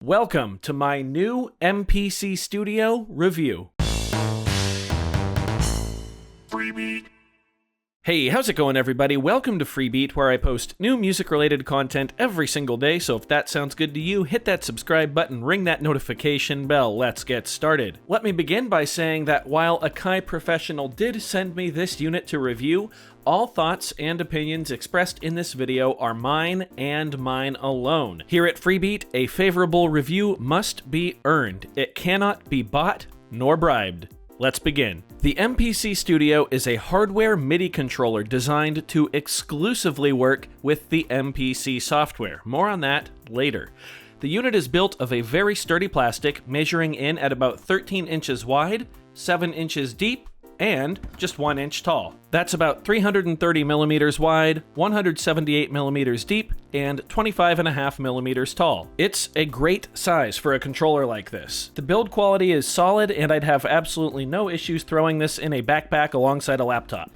Welcome to my new MPC Studio review. Freebeat. Hey, how's it going, everybody? Welcome to Freebeat, where I post new music-related content every single day, so if that sounds good to you, hit that subscribe button, ring that notification bell. Let's get started. Let me begin by saying that while Akai Professional did send me this unit to review, all thoughts and opinions expressed in this video are mine and mine alone. Here at Freebeat, a favorable review must be earned. It cannot be bought nor bribed. Let's begin. The MPC Studio is a hardware MIDI controller designed to exclusively work with the MPC software. More on that later. The unit is built of a very sturdy plastic, measuring in at about 13 inches wide, 7 inches deep, and just 1 inch tall. That's about 330 millimeters wide, 178 millimeters deep, and 25.5 millimeters tall. It's a great size for a controller like this. The build quality is solid, and I'd have absolutely no issues throwing this in a backpack alongside a laptop.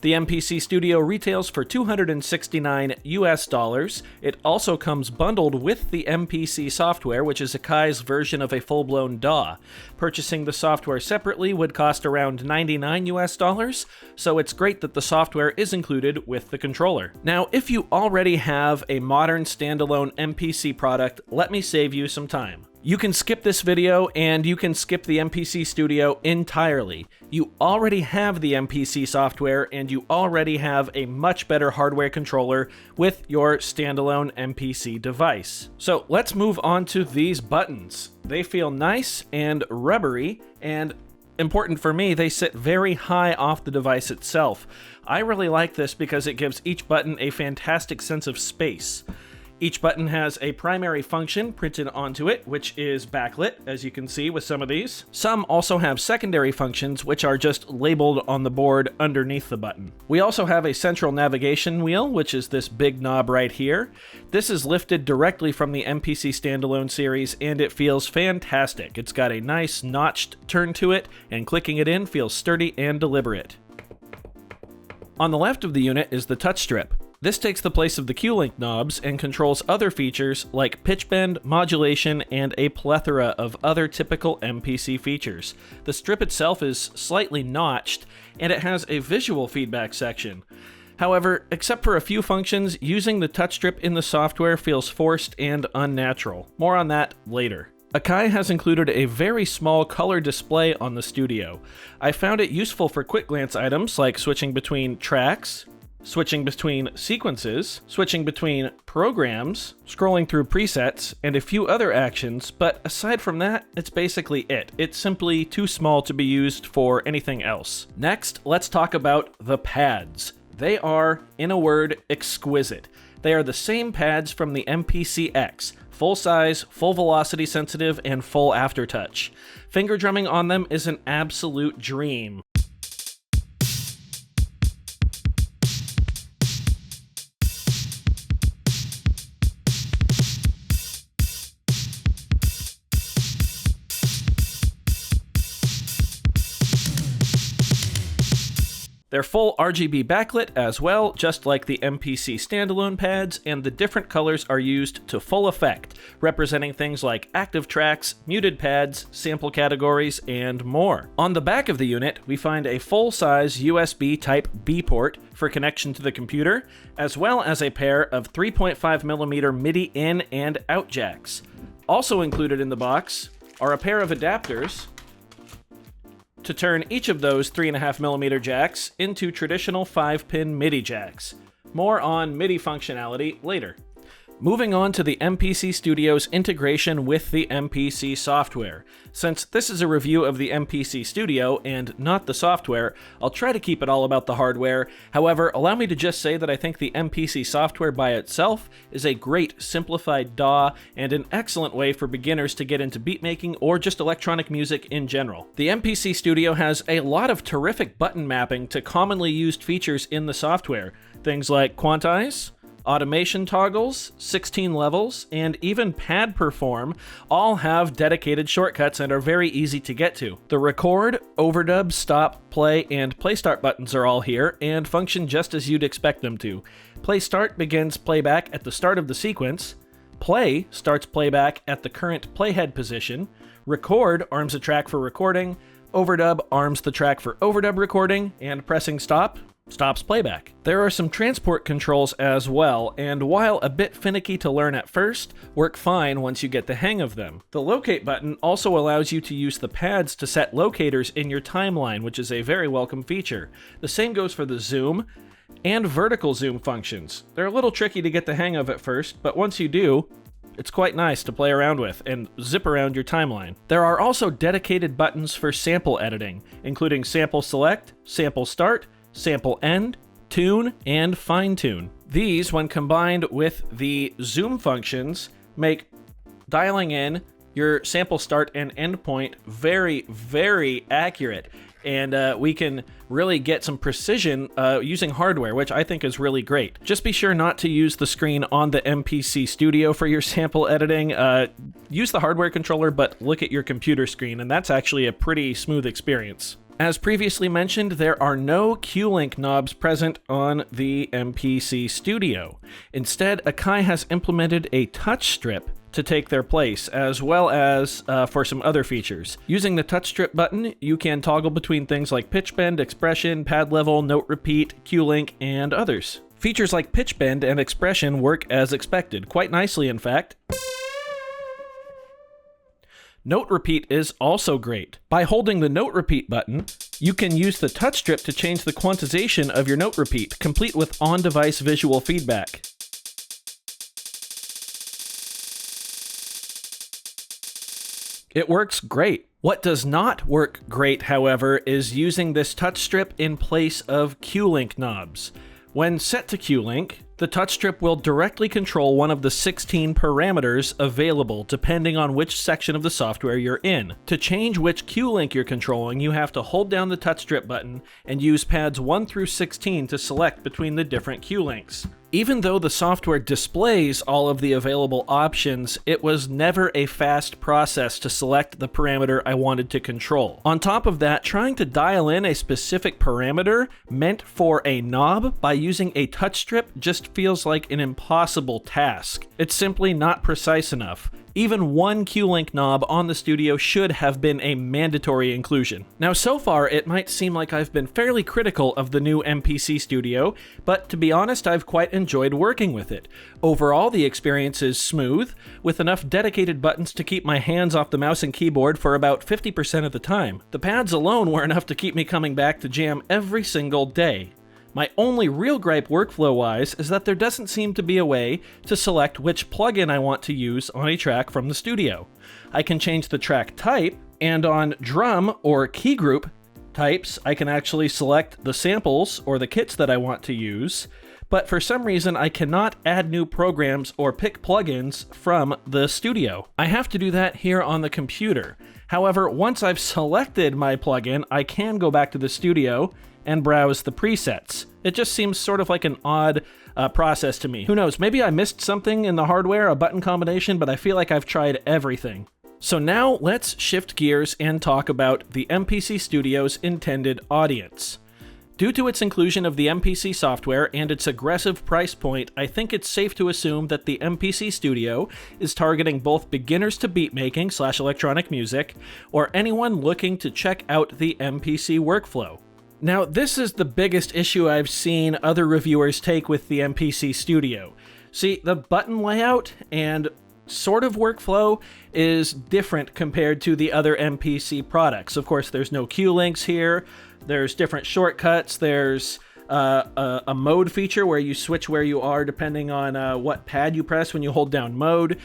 The MPC Studio retails for $269 US. It also comes bundled with the MPC Software, which is Akai's version of a full-blown DAW. Purchasing the software separately would cost around $99 US, so it's great that the software is included with the controller. Now, if you already have a modern standalone MPC product, let me save you some time. You can skip this video and you can skip the MPC Studio entirely. You already have the MPC software and you already have a much better hardware controller with your standalone MPC device. So let's move on to these buttons. They feel nice and rubbery, and important for me, they sit very high off the device itself. I really like this because it gives each button a fantastic sense of space. Each button has a primary function printed onto it, which is backlit, as you can see with some of these. Some also have secondary functions, which are just labeled on the board underneath the button. We also have a central navigation wheel, which is this big knob right here. This is lifted directly from the MPC standalone series, and it feels fantastic. It's got a nice notched turn to it, and clicking it in feels sturdy and deliberate. On the left of the unit is the touch strip. This takes the place of the QLink knobs and controls other features like pitch bend, modulation, and a plethora of other typical MPC features. The strip itself is slightly notched, and it has a visual feedback section. However, except for a few functions, using the touch strip in the software feels forced and unnatural. More on that later. Akai has included a very small color display on the Studio. I found it useful for quick glance items like switching between tracks, switching between sequences, switching between programs, scrolling through presets, and a few other actions, but aside from that, it's basically it. It's simply too small to be used for anything else. Next, let's talk about the pads. They are, in a word, exquisite. They are the same pads from the MPC X, full size, full velocity sensitive, and full aftertouch. Finger drumming on them is an absolute dream. They're full RGB backlit as well, just like the MPC standalone pads, and the different colors are used to full effect, representing things like active tracks, muted pads, sample categories, and more. On the back of the unit, we find a full-size USB Type-B port for connection to the computer, as well as a pair of 3.5mm MIDI in and out jacks. Also included in the box are a pair of adapters to turn each of those 3.5mm jacks into traditional 5-pin MIDI jacks. More on MIDI functionality later. Moving on to the MPC Studio's integration with the MPC software. Since this is a review of the MPC Studio and not the software, I'll try to keep it all about the hardware. However, allow me to just say that I think the MPC software by itself is a great simplified DAW and an excellent way for beginners to get into beatmaking or just electronic music in general. The MPC Studio has a lot of terrific button mapping to commonly used features in the software. Things like quantize, automation toggles, 16 levels, and even pad perform all have dedicated shortcuts and are very easy to get to. The record, overdub, stop, play, and play start buttons are all here and function just as you'd expect them to. Play start begins playback at the start of the sequence. Play starts playback at the current playhead position. Record arms a track for recording. Overdub arms the track for overdub recording, and pressing stop stops playback. There are some transport controls as well, and while a bit finicky to learn at first, work fine once you get the hang of them. The locate button also allows you to use the pads to set locators in your timeline, which is a very welcome feature. The same goes for the zoom and vertical zoom functions. They're a little tricky to get the hang of at first, but once you do, it's quite nice to play around with and zip around your timeline. There are also dedicated buttons for sample editing, including sample select, sample start, sample end, tune, and fine tune. These, when combined with the zoom functions, make dialing in your sample start and end point very, very accurate. And we can really get some precision using hardware, which I think is really great. Just be sure not to use the screen on the MPC Studio for your sample editing. Use the hardware controller, but look at your computer screen, and that's actually a pretty smooth experience. As previously mentioned, there are no QLink knobs present on the MPC Studio. Instead, Akai has implemented a touch strip to take their place, as well as for some other features. Using the touch strip button, you can toggle between things like pitch bend, expression, pad level, note repeat, QLink, and others. Features like pitch bend and expression work as expected, quite nicely in fact. Note repeat is also great. By holding the note repeat button, you can use the touch strip to change the quantization of your note repeat, complete with on-device visual feedback. It works great. What does not work great, however, is using this touch strip in place of QLink knobs. When set to QLink, the touch strip will directly control one of the 16 parameters available depending on which section of the software you're in. To change which QLink you're controlling, you have to hold down the touch strip button and use pads 1 through 16 to select between the different QLinks. Even though the software displays all of the available options, it was never a fast process to select the parameter I wanted to control. On top of that, trying to dial in a specific parameter meant for a knob by using a touch strip just feels like an impossible task. It's simply not precise enough. Even one QLink knob on the Studio should have been a mandatory inclusion. Now, so far, it might seem like I've been fairly critical of the new MPC Studio, but to be honest, I've quite enjoyed working with it. Overall, the experience is smooth, with enough dedicated buttons to keep my hands off the mouse and keyboard for about 50% of the time. The pads alone were enough to keep me coming back to jam every single day. My only real gripe workflow-wise is that there doesn't seem to be a way to select which plugin I want to use on a track from the Studio. I can change the track type, and on drum or key group types, I can actually select the samples or the kits that I want to use, but for some reason I cannot add new programs or pick plugins from the Studio. I have to do that here on the computer. However, once I've selected my plugin, I can go back to the Studio and browse the presets. It just seems sort of like an odd process to me. Who knows, maybe I missed something in the hardware, a button combination, but I feel like I've tried everything. So now let's shift gears and talk about the MPC Studio's intended audience. Due to its inclusion of the MPC software and its aggressive price point, I think it's safe to assume that the MPC Studio is targeting both beginners to beatmaking / electronic music, or anyone looking to check out the MPC workflow. Now, this is the biggest issue I've seen other reviewers take with the MPC Studio. See, the button layout and sort of workflow is different compared to the other MPC products. Of course, there's no QLinks here, there's different shortcuts, there's a mode feature where you switch where you are depending on what pad you press when you hold down mode.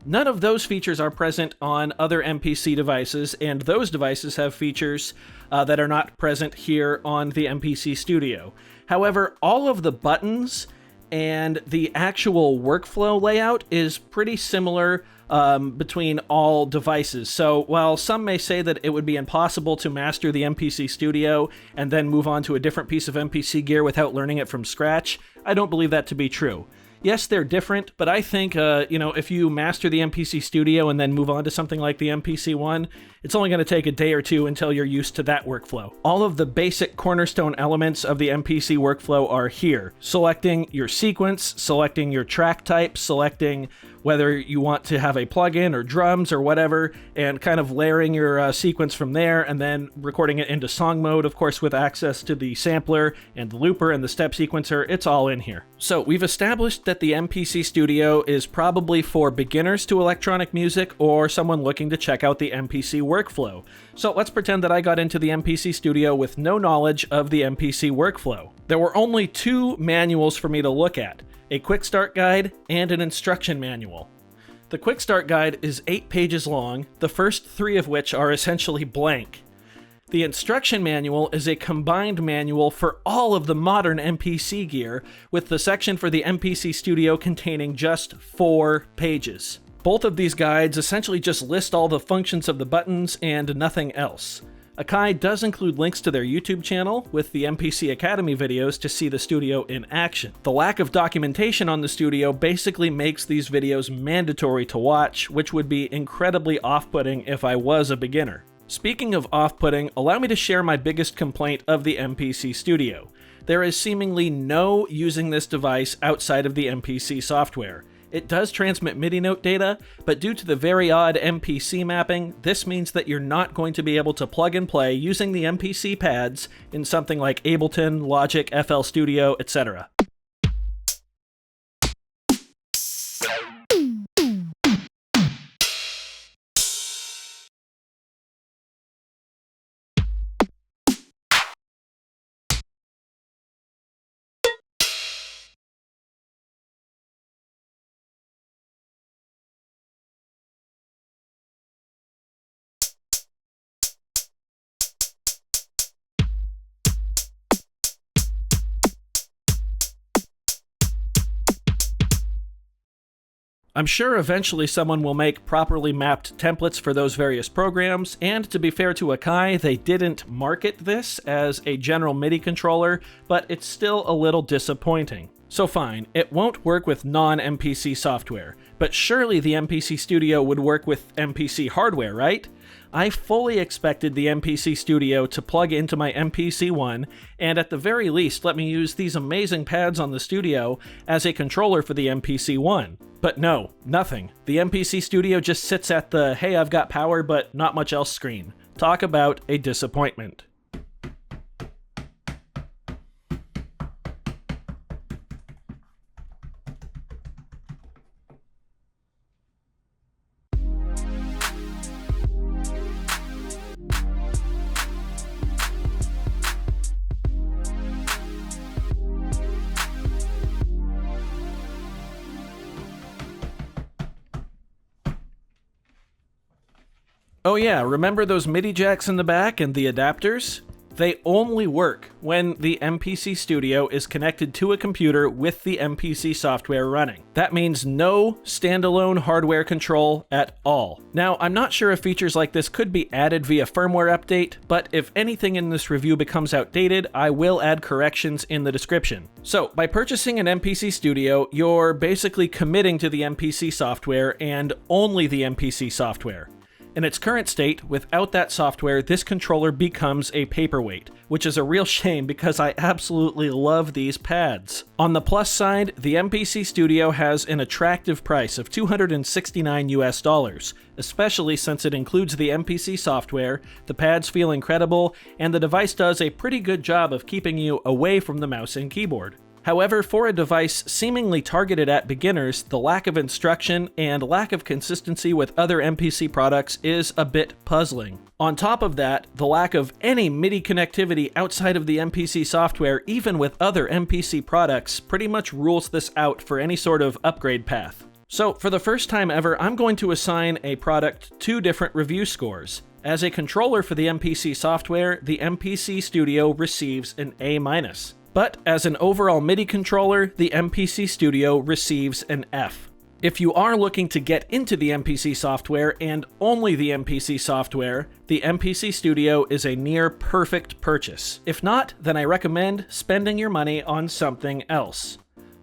None of those features are present on other MPC devices, and those devices have features that are not present here on the MPC Studio. However, all of the buttons and the actual workflow layout is pretty similar between all devices. So while some may say that it would be impossible to master the MPC Studio and then move on to a different piece of MPC gear without learning it from scratch, I don't believe that to be true. Yes, they're different, but I think, if you master the MPC Studio and then move on to something like the MPC One, it's only going to take a day or two until you're used to that workflow. All of the basic cornerstone elements of the MPC workflow are here. Selecting your sequence, selecting your track type, selecting whether you want to have a plugin or drums or whatever, and kind of layering your sequence from there, and then recording it into song mode, of course, with access to the sampler and the looper and the step sequencer. It's all in here. So we've established that the MPC Studio is probably for beginners to electronic music or someone looking to check out the MPC workflow. So let's pretend that I got into the MPC Studio with no knowledge of the MPC workflow. There were only two manuals for me to look at: a quick start guide and an instruction manual. The quick start guide is 8 pages long, the first 3 of which are essentially blank. The instruction manual is a combined manual for all of the modern MPC gear, with the section for the MPC Studio containing just 4 pages. Both of these guides essentially just list all the functions of the buttons and nothing else. Akai does include links to their YouTube channel with the MPC Academy videos to see the Studio in action. The lack of documentation on the Studio basically makes these videos mandatory to watch, which would be incredibly off-putting if I was a beginner. Speaking of off-putting, allow me to share my biggest complaint of the MPC Studio. There is seemingly no using this device outside of the MPC software. It does transmit MIDI note data, but due to the very odd MPC mapping, this means that you're not going to be able to plug and play using the MPC pads in something like Ableton, Logic, FL Studio, etc. I'm sure eventually someone will make properly mapped templates for those various programs, and to be fair to Akai, they didn't market this as a general MIDI controller, but it's still a little disappointing. So fine, it won't work with non-MPC software, but surely the MPC Studio would work with MPC hardware, right? I fully expected the MPC Studio to plug into my MPC One, and at the very least let me use these amazing pads on the Studio as a controller for the MPC One. But no, nothing. The MPC Studio just sits at the "hey, I've got power but not much else" screen. Talk about a disappointment. Oh yeah, remember those MIDI jacks in the back and the adapters? They only work when the MPC Studio is connected to a computer with the MPC software running. That means no standalone hardware control at all. Now, I'm not sure if features like this could be added via firmware update, but if anything in this review becomes outdated, I will add corrections in the description. So, by purchasing an MPC Studio, you're basically committing to the MPC software and only the MPC software. In its current state, without that software, this controller becomes a paperweight, which is a real shame because I absolutely love these pads. On the plus side, the MPC Studio has an attractive price of $269 US, especially since it includes the MPC software, the pads feel incredible, and the device does a pretty good job of keeping you away from the mouse and keyboard. However, for a device seemingly targeted at beginners, the lack of instruction and lack of consistency with other MPC products is a bit puzzling. On top of that, the lack of any MIDI connectivity outside of the MPC software, even with other MPC products, pretty much rules this out for any sort of upgrade path. So, for the first time ever, I'm going to assign a product 2 different review scores. As a controller for the MPC software, the MPC Studio receives an A-. But as an overall MIDI controller, the MPC Studio receives an F. If you are looking to get into the MPC software and only the MPC software, the MPC Studio is a near perfect purchase. If not, then I recommend spending your money on something else.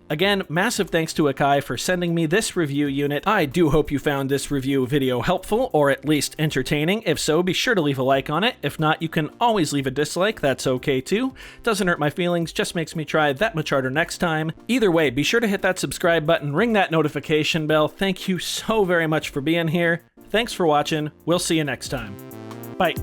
Again, massive thanks to Akai for sending me this review unit. I do hope you found this review video helpful, or at least entertaining. If so, be sure to leave a like on it. If not, you can always leave a dislike, that's okay too. Doesn't hurt my feelings, just makes me try that much harder next time. Either way, be sure to hit that subscribe button, ring that notification bell. Thank you so very much for being here. Thanks for watching, we'll see you next time. Bye.